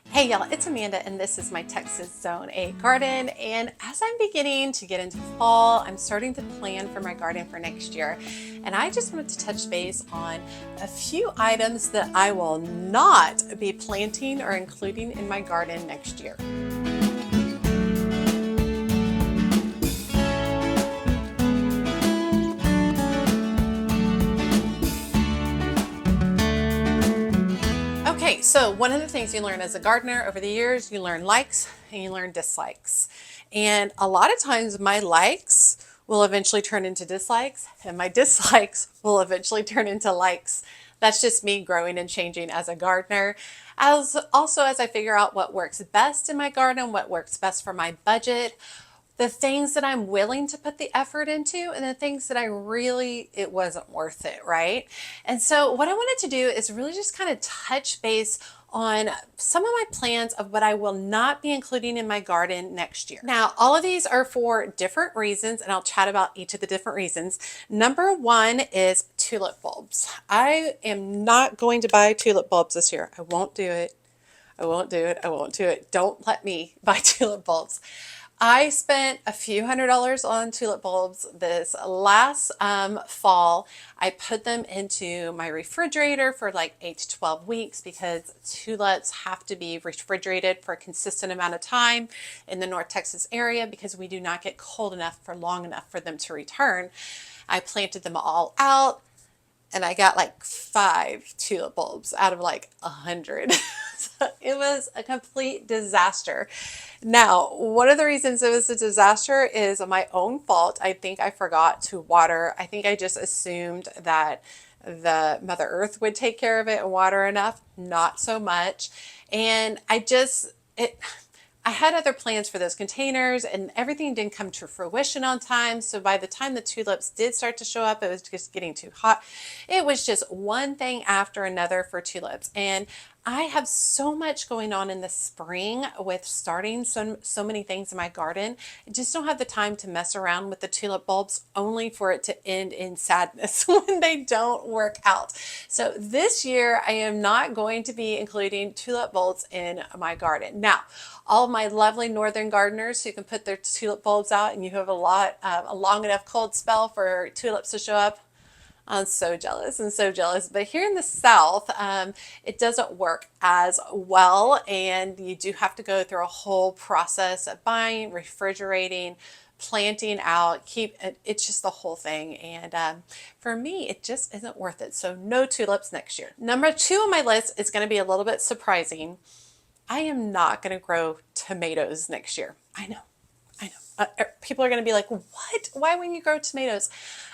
Hey y'all, it's Amanda and this is my Texas Zone 8 garden, and as I'm beginning to get into fall, I'm starting to plan for my garden for next year, and I just wanted to touch base on a few items that I will not be planting or including in my garden next year. Okay, so one of the things you learn as a gardener over the years, you learn likes and you learn dislikes. And a lot of times my likes will eventually turn into dislikes and my dislikes will eventually turn into likes. That's just me growing and changing as a gardener. As also as I figure out what works best in my garden, what works best for my budget, the things that I'm willing to put the effort into and the things that it wasn't worth it, right? And so what I wanted to do is really just kind of touch base on some of my plans of what I will not be including in my garden next year. Now, all of these are for different reasons, and I'll chat about each of the different reasons. Number one is tulip bulbs. I am not going to buy tulip bulbs this year. I won't do it. I won't do it. I won't do it. Don't let me buy tulip bulbs. I spent a few $100s on tulip bulbs this last fall. I put them into my refrigerator for like 8 to 12 weeks because tulips have to be refrigerated for a consistent amount of time in the North Texas area because we do not get cold enough for long enough for them to return. I planted them all out and I got like 5 tulip bulbs out of like 100. So it was a complete disaster. Now, one of the reasons it was a disaster is my own fault. I think I forgot to water. I think I just assumed that the Mother Earth would take care of it and water enough. Not so much. And I had other plans for those containers and everything didn't come to fruition on time. So by the time the tulips did start to show up, it was just getting too hot. It was just one thing after another for tulips. And I have so much going on in the spring with starting so many things in my garden. I just don't have the time to mess around with the tulip bulbs only for it to end in sadness when they don't work out. So this year I am not going to be including tulip bulbs in my garden. Now, all of my lovely northern gardeners who can put their tulip bulbs out and you have a long enough cold spell for tulips to show up, I'm so jealous and so jealous. But here in the South, it doesn't work as well. And you do have to go through a whole process of buying, refrigerating, planting out, it's just the whole thing. And for me, it just isn't worth it. So no tulips next year. Number 2 on my list is going to be a little bit surprising. I am not going to grow tomatoes next year. I know. People are going to be like, what? Why wouldn't you grow tomatoes?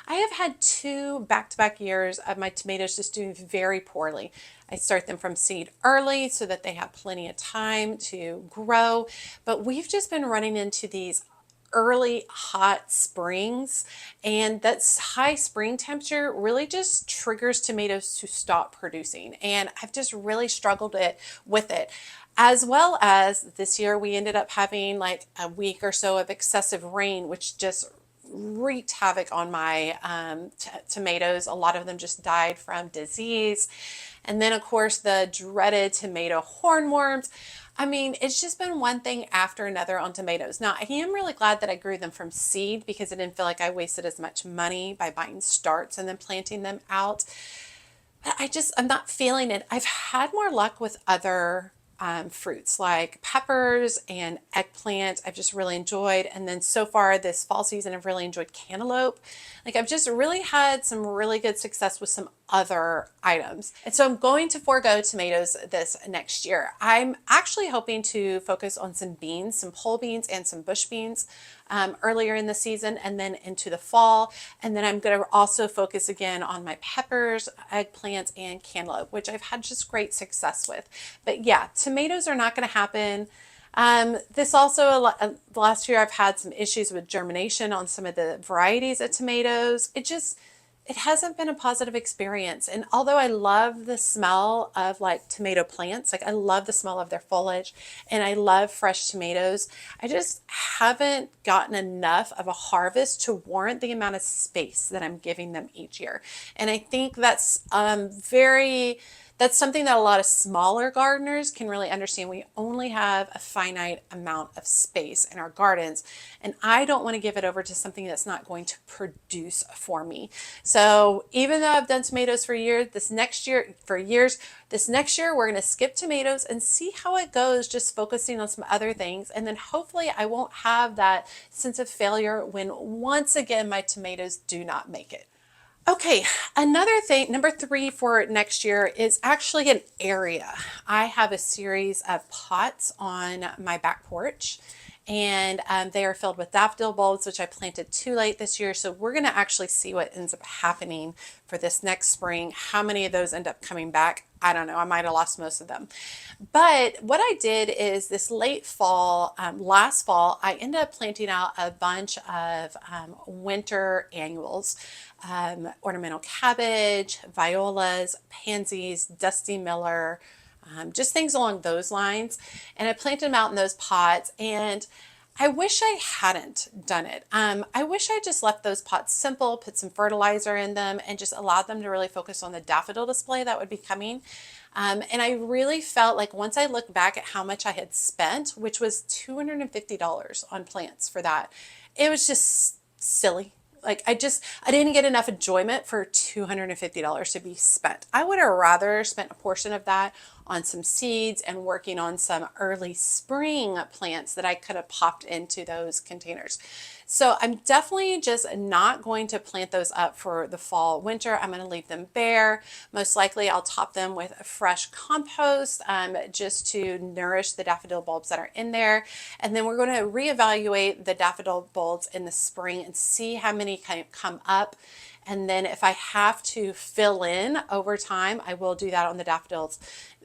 I have had 2 back-to-back years of my tomatoes just doing very poorly. I start them from seed early so that they have plenty of time to grow. But we've just been running into these early hot springs, and that high spring temperature really just triggers tomatoes to stop producing. And I've just really struggled with it. As well as this year, we ended up having like a week or so of excessive rain, which just wreaked havoc on my tomatoes. A lot of them just died from disease. And then, of course, the dreaded tomato hornworms. I mean, it's just been one thing after another on tomatoes. Now, I am really glad that I grew them from seed because I didn't feel like I wasted as much money by buying starts and then planting them out. But I'm not feeling it. I've had more luck with other fruits like peppers and eggplant. I've just really enjoyed. And then so far this fall season, I've really enjoyed cantaloupe. Like I've just really had some really good success with some other items. And so I'm going to forego tomatoes this next year. I'm actually hoping to focus on some beans, some pole beans and some bush beans earlier in the season and then into the fall. And then I'm going to also focus again on my peppers, eggplants, and cantaloupe, which I've had just great success with. But yeah, tomatoes are not going to happen. This also, last year I've had some issues with germination on some of the varieties of tomatoes. It hasn't been a positive experience. And although I love the smell of like tomato plants, like I love the smell of their foliage and I love fresh tomatoes, I just haven't gotten enough of a harvest to warrant the amount of space that I'm giving them each year. And I think that's very That's something that a lot of smaller gardeners can really understand. We only have a finite amount of space in our gardens, and I don't want to give it over to something that's not going to produce for me. So even though I've done tomatoes for years, this next year we're going to skip tomatoes and see how it goes, just focusing on some other things. And then hopefully I won't have that sense of failure when once again my tomatoes do not make it. Okay, another thing, number 3 for next year is actually an area. I have a series of pots on my back porch, and they are filled with daffodil bulbs, which I planted too late this year. So we're going to actually see what ends up happening for this next spring. How many of those end up coming back? I don't know. I might have lost most of them. But what I did is this late fall, last fall, I ended up planting out a bunch of winter annuals, ornamental cabbage, violas, pansies, dusty miller, just things along those lines. And I planted them out in those pots, and I wish I hadn't done it. I wish I just left those pots simple, put some fertilizer in them, and just allowed them to really focus on the daffodil display that would be coming. And I really felt like once I looked back at how much I had spent, which was $250 on plants for that, it was just silly. Like I didn't get enough enjoyment for $250 to be spent. I would have rather spent a portion of that on some seeds and working on some early spring plants that I could have popped into those containers. So I'm definitely just not going to plant those up for the fall, winter. I'm going to leave them bare. Most likely I'll top them with fresh compost just to nourish the daffodil bulbs that are in there. And then we're going to reevaluate the daffodil bulbs in the spring and see how many come up. And then if I have to fill in over time, I will do that on the daffodils.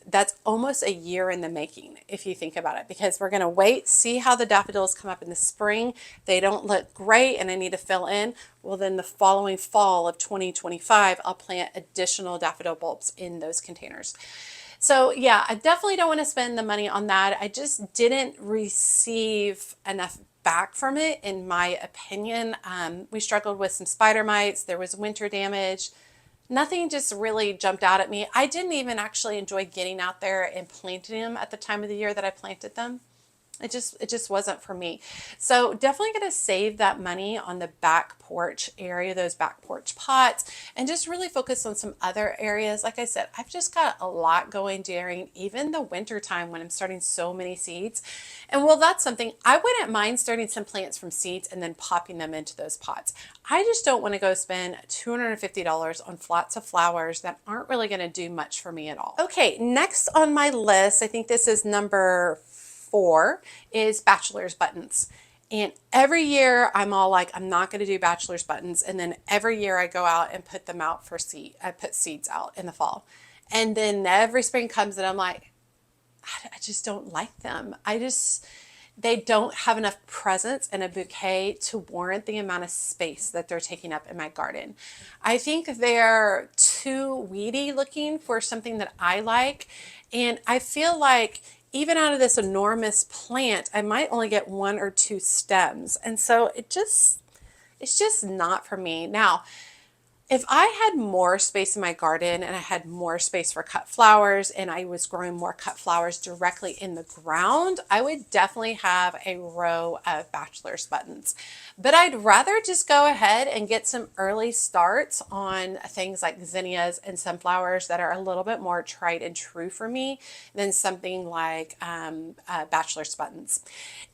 That's almost a year in the making, if you think about it, because we're going to wait, see how the daffodils come up in the spring. They don't look great and I need to fill in. Well, then the following fall of 2025, I'll plant additional daffodil bulbs in those containers. So yeah, I definitely don't want to spend the money on that. I just didn't receive enough back from it, in my opinion. We struggled with some spider mites. There was winter damage. Nothing just really jumped out at me. I didn't even actually enjoy getting out there and planting them at the time of the year that I planted them. It just wasn't for me. So definitely going to save that money on the back porch area, those back porch pots, and just really focus on some other areas. Like I said, I've just got a lot going during even the winter time when I'm starting so many seeds. And well, that's something I wouldn't mind starting some plants from seeds and then popping them into those pots. I just don't want to go spend $250 on flats of flowers that aren't really going to do much for me at all. Okay, next on my list, I think this is number 4, is Bachelor's Buttons. And every year I'm all like, I'm not going to do Bachelor's Buttons. And then every year I go out and put them out for seed. I put seeds out in the fall. And then every spring comes and I'm like, I just don't like them. They don't have enough presence in a bouquet to warrant the amount of space that they're taking up in my garden. I think they're too weedy looking for something that I like. And I feel like even out of this enormous plant, I might only get 1 or 2 stems. And so it's just not for me. Now, if I had more space in my garden and I had more space for cut flowers and I was growing more cut flowers directly in the ground, I would definitely have a row of Bachelor's Buttons. But I'd rather just go ahead and get some early starts on things like zinnias and sunflowers that are a little bit more tried and true for me than something like Bachelor's Buttons.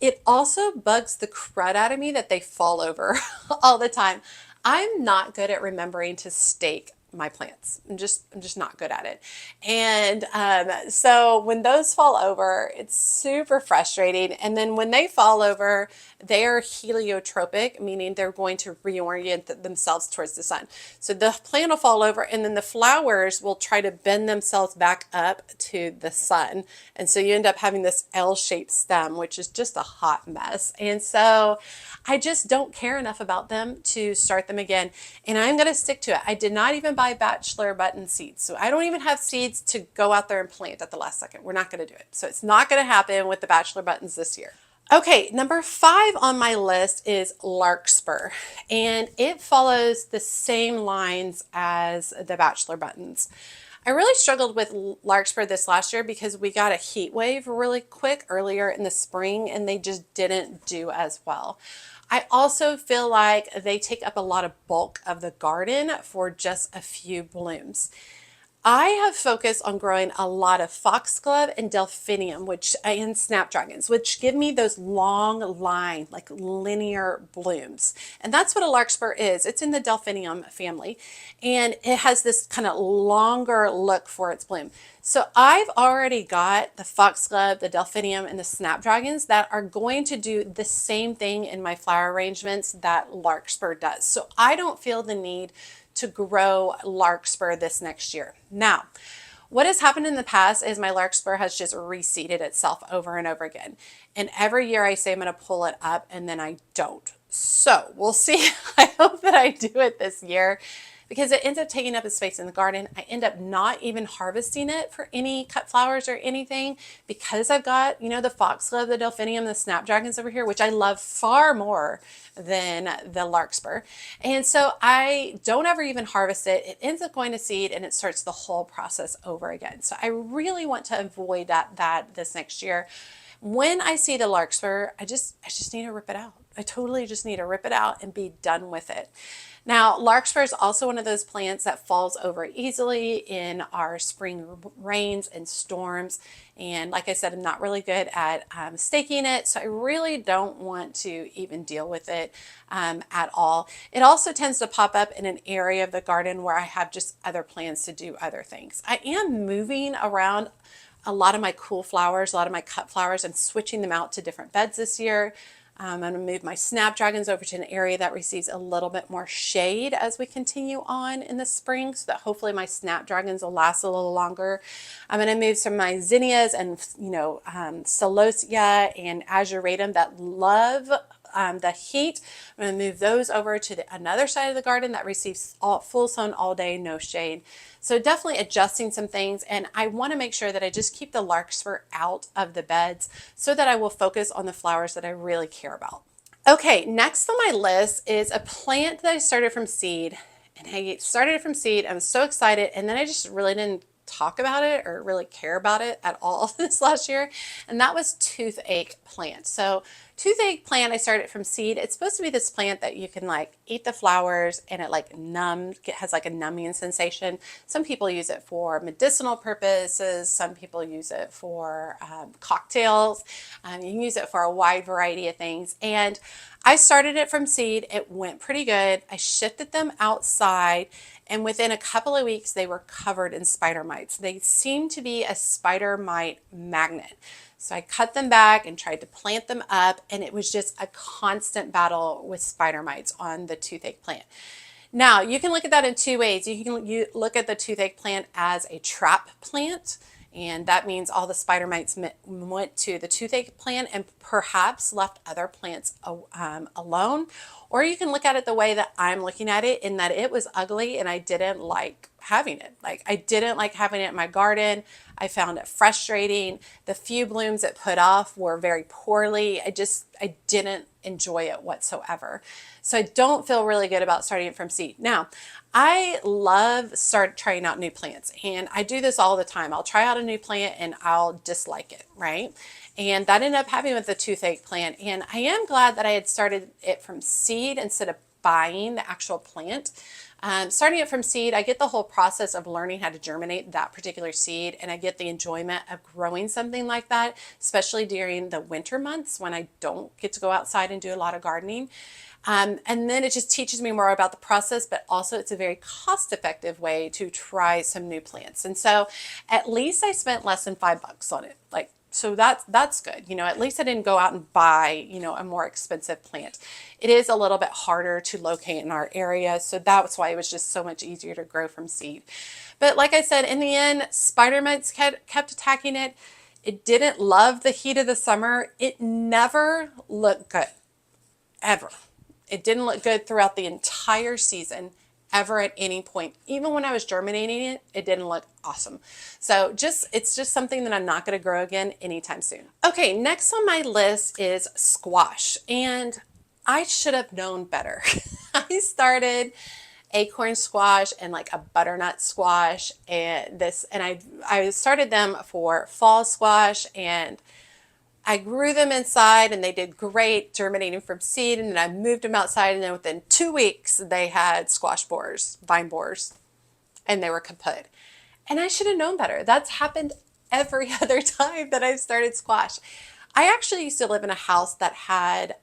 It also bugs the crud out of me that they fall over all the time. I'm not good at remembering to stake my plants. I'm just not good at it. And so when those fall over, it's super frustrating. And then when they fall over, they are heliotropic, meaning they're going to reorient themselves towards the sun. So the plant will fall over and then the flowers will try to bend themselves back up to the sun. And so you end up having this L-shaped stem, which is just a hot mess. And so I just don't care enough about them to start them again. And I'm going to stick to it. I did not even buy Bachelor Button seeds. So I don't even have seeds to go out there and plant at the last second. We're not going to do it. So it's not going to happen with the Bachelor Buttons this year. Okay, number 5 on my list is Larkspur, and it follows the same lines as the Bachelor Buttons. I really struggled with larkspur this last year because we got a heat wave really quick earlier in the spring and they just didn't do as well. I also feel like they take up a lot of bulk of the garden for just a few blooms. I have focused on growing a lot of foxglove and delphinium, and snapdragons, which give me those long line, like linear blooms. And that's what a larkspur is. It's in the delphinium family, and it has this kind of longer look for its bloom. So I've already got the foxglove, the delphinium, and the snapdragons that are going to do the same thing in my flower arrangements that larkspur does. So I don't feel the need to grow larkspur this next year. Now, what has happened in the past is my larkspur has just reseeded itself over and over again. And every year I say I'm going to pull it up and then I don't. So we'll see. I hope that I do it this year because it ends up taking up a space in the garden. I end up not even harvesting it for any cut flowers or anything because I've got, the foxglove, the delphinium, the snapdragons over here, which I love far more than the larkspur. And so I don't ever even harvest it. It ends up going to seed and it starts the whole process over again. So I really want to avoid that this next year. When I see the larkspur, I just need to rip it out. I totally just need to rip it out and be done with it. Now, larkspur is also one of those plants that falls over easily in our spring rains and storms. And like I said, I'm not really good at staking it, so I really don't want to even deal with it at all. It also tends to pop up in an area of the garden where I have just other plans to do other things. I am moving around a lot of my cool flowers, a lot of my cut flowers, and switching them out to different beds this year. I'm going to move my snapdragons over to an area that receives a little bit more shade as we continue on in the spring so that hopefully my snapdragons will last a little longer. I'm going to move some of my zinnias and, celosia and azuratum that love the heat. I'm going to move those over to another side of the garden that receives full sun all day, no shade. So definitely adjusting some things, and I want to make sure that I just keep the larkspur out of the beds so that I will focus on the flowers that I really care about. Okay, next on my list is a plant that I started from seed, and I started it from seed. I was so excited, and then I just really didn't talk about it or really care about it at all this last year, and that was toothache plant. So toothache plant, I started from seed. It's supposed to be this plant that you can eat the flowers and it it has a numbing sensation. Some people use it for medicinal purposes. Some people use it for cocktails. You can use it for a wide variety of things. And I started it from seed. It went pretty good. I shifted them outside, and within a couple of weeks, they were covered in spider mites. They seem to be a spider mite magnet. So I cut them back and tried to plant them up, and it was just a constant battle with spider mites on the toothache plant. Now, you can look at that in two ways. You can look at the toothache plant as a trap plant, and that means all the spider mites went to the toothache plant and perhaps left other plants alone. Or you can look at it the way that I'm looking at it, in that it was ugly and I didn't like having it. I didn't like having it in my garden. I found it frustrating. The few blooms it put off were very poorly. I didn't enjoy it whatsoever. So I don't feel really good about starting it from seed. Now, I love trying out new plants, and I do this all the time. I'll try out a new plant and I'll dislike it, right? And that ended up happening with the toothache plant. And I am glad that I had started it from seed instead of buying the actual plant. Starting it from seed, I get the whole process of learning how to germinate that particular seed, and I get the enjoyment of growing something like that, especially during the winter months when I don't get to go outside and do a lot of gardening. And then it just teaches me more about the process, but also it's a very cost-effective way to try some new plants. And so at least I spent less than $5 on it. So that's good. At least I didn't go out and buy, a more expensive plant. It is a little bit harder to locate in our area, so that's why it was just so much easier to grow from seed. But like I said, in the end, spider mites kept attacking it. It didn't love the heat of the summer. It never looked good, ever. It didn't look good throughout the entire season, ever at any point. Even when I was germinating it, it didn't look awesome. So it's just something that I'm not going to grow again anytime soon. Okay, next on my list is squash, and I should have known better. I started acorn squash and like a butternut squash, and I started them for fall squash, and I grew them inside and they did great germinating from seed, and then I moved them outside, and then within 2 weeks they had squash borers, vine borers, and they were kaput. And I should have known better. That's happened every other time that I've started squash. I actually used to live in a house that had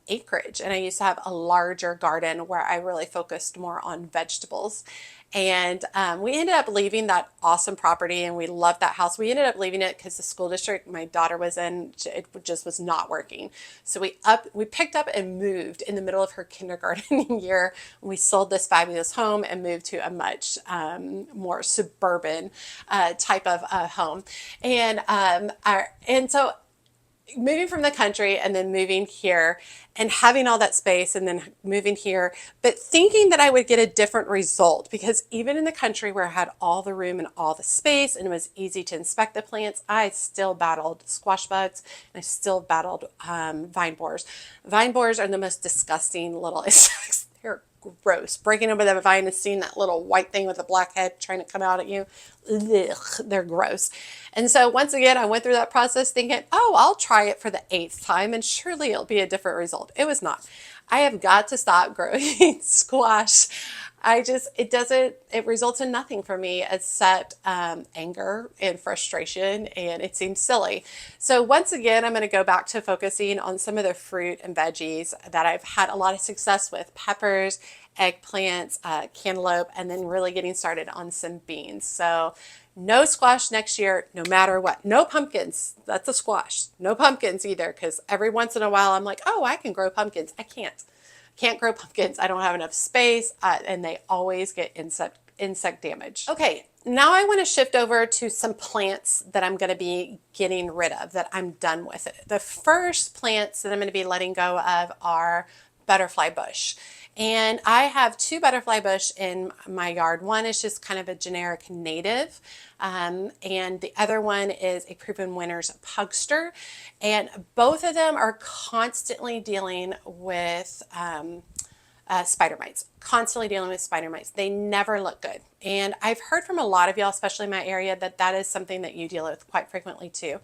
acreage, and I used to have a larger garden where I really focused more on vegetables. And we ended up leaving that awesome property, and we loved that house. We ended up leaving it because the school district my daughter was in, it just was not working. So we picked up and moved in the middle of her kindergarten year. We sold this fabulous home and moved to a much more suburban type of home. And so moving from the country and then moving here and having all that space and then moving here, but thinking that I would get a different result, because even in the country where I had all the room and all the space and it was easy to inspect the plants, I still battled squash bugs and I still battled vine borers. Vine borers are the most disgusting little insects. They're gross. Breaking over the vine and seeing that little white thing with a black head trying to come out at you. Ugh, they're gross. And so once again, I went through that process thinking, oh, I'll try it for the 8th time and surely it'll be a different result. It was not. I have got to stop growing squash. It results in nothing for me except anger and frustration, and it seems silly. So once again, I'm going to go back to focusing on some of the fruit and veggies that I've had a lot of success with: peppers, eggplants, cantaloupe, and then really getting started on some beans. So no squash next year, no matter what. No pumpkins. That's a squash. No pumpkins either, because every once in a while I'm like, oh, I can grow pumpkins. I can't grow pumpkins. I don't have enough space, and they always get insect damage. Okay, now I want to shift over to some plants that I'm going to be getting rid of, that I'm done with it. The first plants that I'm going to be letting go of are butterfly bush. And I have 2 butterfly bush in my yard. One is just kind of a generic native, and the other one is a proven winner's pugster. And both of them are constantly dealing with spider mites, constantly dealing with spider mites. They never look good. And I've heard from a lot of y'all, especially in my area, that that is something that you deal with quite frequently too.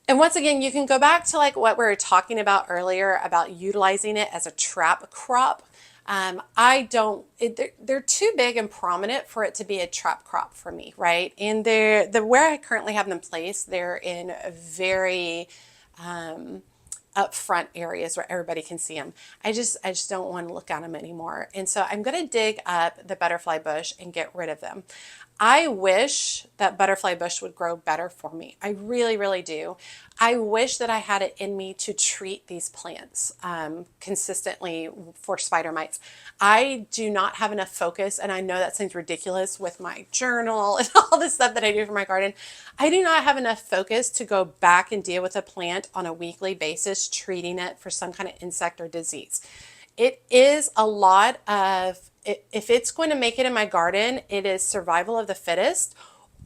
And once again, you can go back to like what we were talking about earlier about utilizing it as a trap crop. They're too big and prominent for it to be a trap crop for me, right? And where I currently have them placed, they're in a very upfront areas where everybody can see them. I just don't want to look at them anymore. And so I'm going to dig up the butterfly bush and get rid of them. I wish that butterfly bush would grow better for me. I really, really do. I wish that I had it in me to treat these plants consistently for spider mites. I do not have enough focus, and I know that seems ridiculous with my journal and all the stuff that I do for my garden. I do not have enough focus to go back and deal with a plant on a weekly basis, treating it for some kind of insect or disease. It is a lot of, if it's going to make it in my garden, it is survival of the fittest,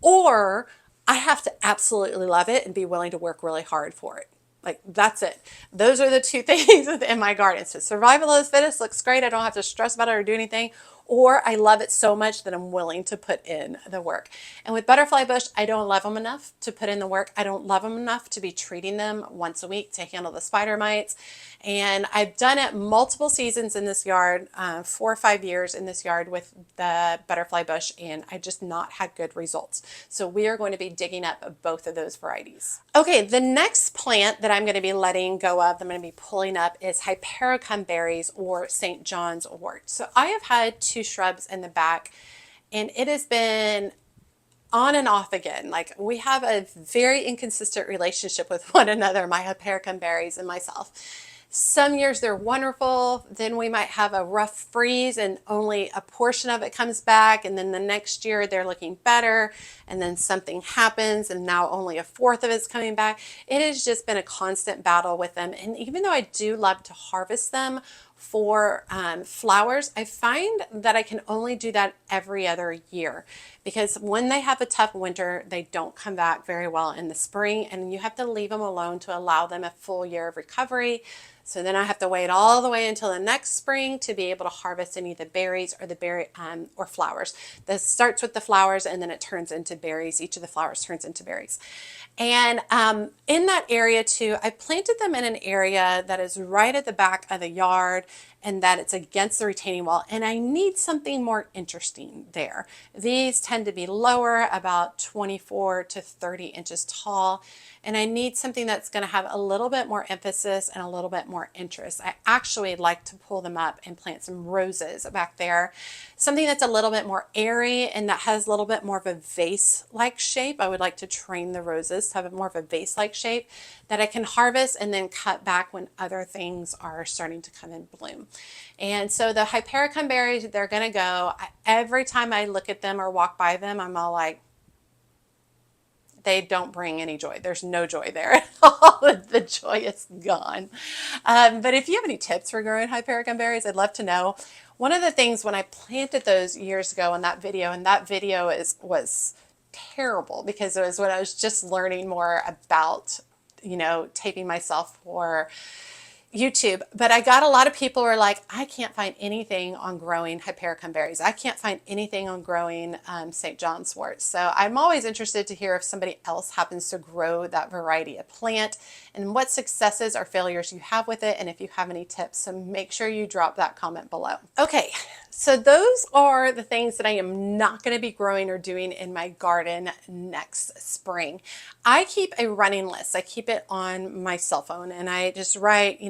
or I have to absolutely love it and be willing to work really hard for it. Like, that's it. Those are the 2 things in my garden. So survival of the fittest looks great. I don't have to stress about it or do anything. Or I love it so much that I'm willing to put in the work. And with butterfly bush, I don't love them enough to put in the work. I don't love them enough to be treating them once a week to handle the spider mites. And I've done it multiple seasons in this yard, 4 or 5 years in this yard with the butterfly bush, and I just not had good results. So we are going to be digging up both of those varieties. Okay, the next plant that I'm going to be letting go of, I'm going to be pulling up, is Hypericum Berries, or St. John's wort. So I have had 2 shrubs in the back, and it has been on and off again. Like, we have a very inconsistent relationship with one another, my Hypericum Berries and myself. Some years they're wonderful, then we might have a rough freeze and only a portion of it comes back, and then the next year they're looking better, and then something happens and now only a fourth of it's coming back. It has just been a constant battle with them, and even though I do love to harvest them for flowers, I find that I can only do that every other year because when they have a tough winter, they don't come back very well in the spring, and you have to leave them alone to allow them a full year of recovery. So then I have to wait all the way until the next spring to be able to harvest any of the berries or the berry or flowers. This starts with the flowers and then it turns into berries. Each of the flowers turns into berries. And in that area too, I planted them in an area that is right at the back of the yard and that it's against the retaining wall. And I need something more interesting there. These tend to be lower, about 24 to 30 inches tall. And I need something that's going to have a little bit more emphasis and a little bit more interest. I actually like to pull them up and plant some roses back there. Something that's a little bit more airy and that has a little bit more of a vase-like shape. I would like to train the roses to have more of a vase-like shape that I can harvest and then cut back when other things are starting to come in bloom. And so the Hypericum berries, they're going to go. Every time I look at them or walk by them, I'm all like, they don't bring any joy. There's no joy there at all. The joy is gone. But if you have any tips for growing Hypericum berries, I'd love to know. One of the things when I planted those years ago in that video, and that video was terrible because it was when I was just learning more about, taping myself for YouTube, but I got a lot of people who are like, I can't find anything on growing Hypericum berries. I can't find anything on growing St. John's wort. So I'm always interested to hear if somebody else happens to grow that variety of plant and what successes or failures you have with it, and if you have any tips. So make sure you drop that comment below. Okay, so those are the things that I am not going to be growing or doing in my garden next spring. I keep a running list. I keep it on my cell phone and I just write,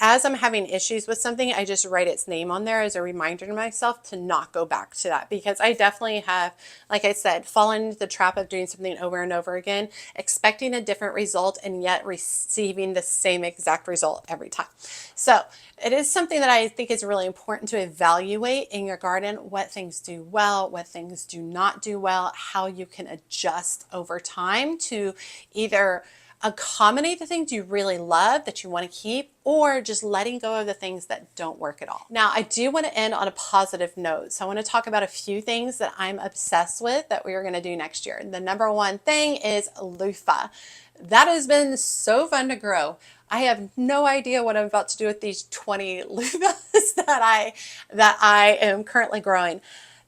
as I'm having issues with something, I just write its name on there as a reminder to myself to not go back to that, because I definitely have, like I said, fallen into the trap of doing something over and over again, expecting a different result and yet receiving the same exact result every time. So it is something that I think is really important to evaluate in your garden, what things do well, what things do not do well, how you can adjust over time to either accommodate the things you really love that you want to keep, or just letting go of the things that don't work at all. Now, I do want to end on a positive note. So I want to talk about a few things that I'm obsessed with that we are going to do next year. The number one thing is loofah. That has been so fun to grow. I have no idea what I'm about to do with these 20 loofahs that I am currently growing.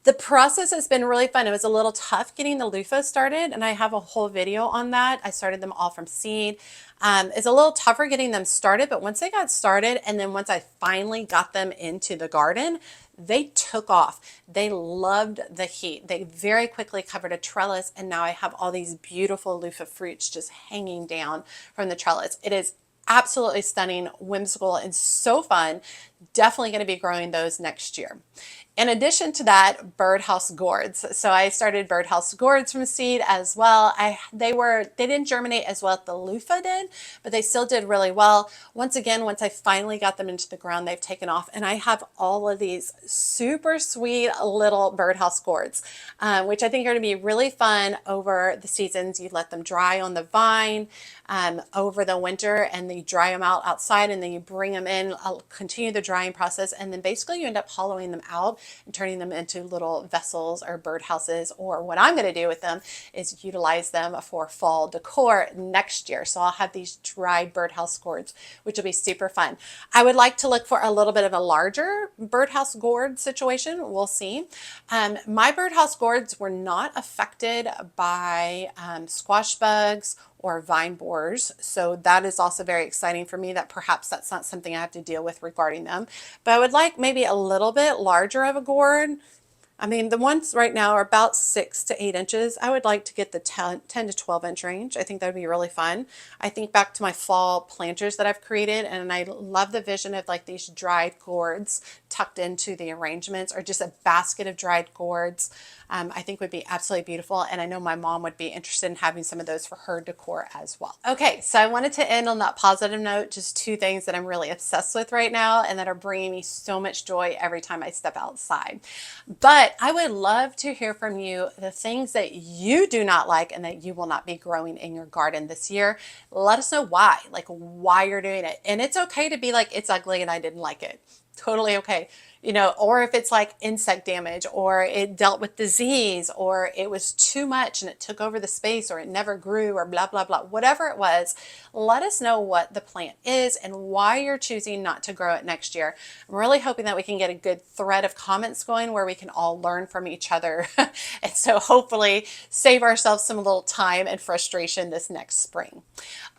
The process has been really fun. It was a little tough getting the loofah started, and I have a whole video on that. I started them all from seed. It's a little tougher getting them started, but once they got started, and then once I finally got them into the garden, they took off. They loved the heat. They very quickly covered a trellis, and now I have all these beautiful loofah fruits just hanging down from the trellis. It is absolutely stunning, whimsical, and so fun. Definitely going to be growing those next year. In addition to that, birdhouse gourds. So I started birdhouse gourds from seed as well. They didn't germinate as well as the loofah did, but they still did really well. Once again, once I finally got them into the ground, they've taken off, and I have all of these super sweet little birdhouse gourds, which I think are going to be really fun over the seasons. You let them dry on the vine over the winter, and then you dry them out outside, and then you bring them in, continue the drying process, and then basically you end up hollowing them out and turning them into little vessels or birdhouses. Or what I'm going to do with them is utilize them for fall decor next year. So I'll have these dried birdhouse gourds, which will be super fun. I would like to look for a little bit of a larger birdhouse gourd situation. We'll see. My birdhouse gourds were not affected by squash bugs or vine borers. So that is also very exciting for me, that perhaps that's not something I have to deal with regarding them. But I would like maybe a little bit larger of a gourd. I mean, the ones right now are about 6 to 8 inches. I would like to get the 10 to 12 inch range. I think that would be really fun. I think back to my fall planters that I've created, and I love the vision of like these dried gourds tucked into the arrangements, or just a basket of dried gourds. I think would be absolutely beautiful. And I know my mom would be interested in having some of those for her decor as well. Okay, so I wanted to end on that positive note, just 2 things that I'm really obsessed with right now and that are bringing me so much joy every time I step outside. But I would love to hear from you the things that you do not like and that you will not be growing in your garden this year. Let us know why, like why you're doing it. And it's okay to be like, it's ugly and I didn't like it. Totally okay. You know, or if it's like insect damage or it dealt with disease or it was too much and it took over the space or it never grew or blah, blah, blah, whatever it was, let us know what the plant is and why you're choosing not to grow it next year. I'm really hoping that we can get a good thread of comments going where we can all learn from each other. And so hopefully save ourselves some little time and frustration this next spring.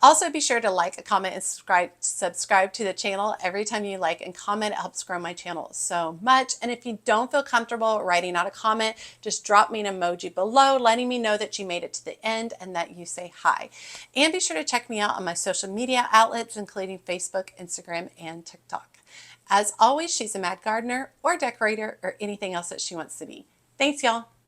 Also, be sure to like, comment, and subscribe to the channel. Every time you like and comment, it helps grow my channel so much. And if you don't feel comfortable writing out a comment, just drop me an emoji below, letting me know that you made it to the end and that you say hi. And be sure to check me out on my social media outlets, including Facebook, Instagram, and TikTok. As always, she's a mad gardener or decorator or anything else that she wants to be. Thanks, y'all.